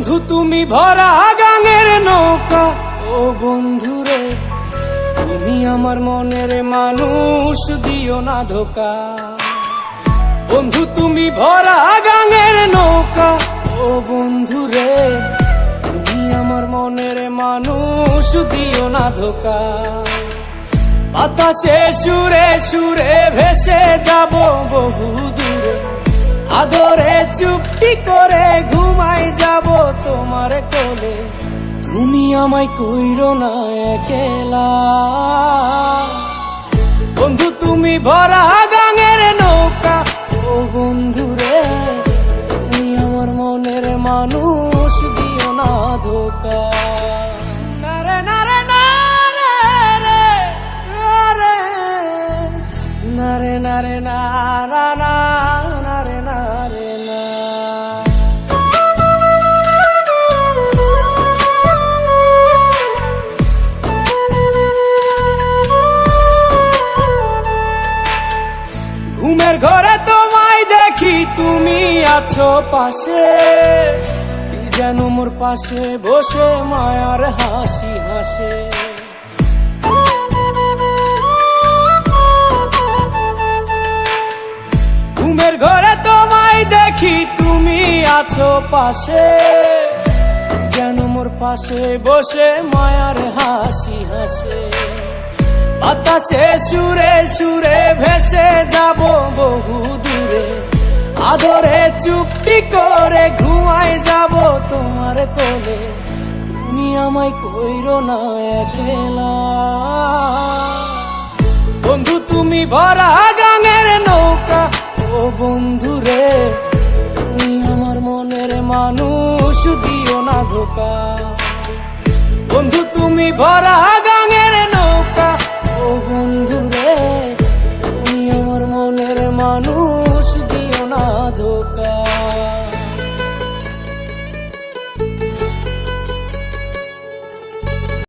বন্ধু তুমি ভরা গাঙের নৌকা, ও বন্ধুরে তুমি আমার মনের মানুষ, দিও না ধোকা। বন্ধু তুমি ভরা গাঙের নৌকা, ও বন্ধুরে তুমি আমার মনের মানুষ, দিও না ধোকা। বাতাসে সুরে সুরে ভেসে যাব বহু দূরে, আদরে চুপটি করে ঘুমাই যাব তোমার কোলে। তুমি আমায় কইরো না একলা, বন্ধু তুমি ভরা গাঙের নৌকা, ও বন্ধুরে তুমি আমার মনের মানুষ, দিও না ধোকা। নারে নারে নারে রে, নারে নারে নারা না, নারে নারে না। ঘুমের ঘরে তোমায় দেখি তুমি আছো পাশে, কি যেন মোর পাশে বসে মায়ার হাসি হাসে। ঘুমের ঘরে তোমায় দেখি তুমি আছো পাশে, যেন মোর পাশে বসে মায়ার হাসি হাসে। বাতাসে সুরে সুরে ভেসে যাব বহু দূরে, আদরে চুপটি করে ঘুমাই যাব তোমার কোলে। তুমি আমায় কইরো না একলা, বন্ধু তুমি ভরা গাঙের নৌকা, ও বন্ধুরে তুমি আমার মনের মানুষ, দিও না ধোকা। বন্ধু তুমি ভরা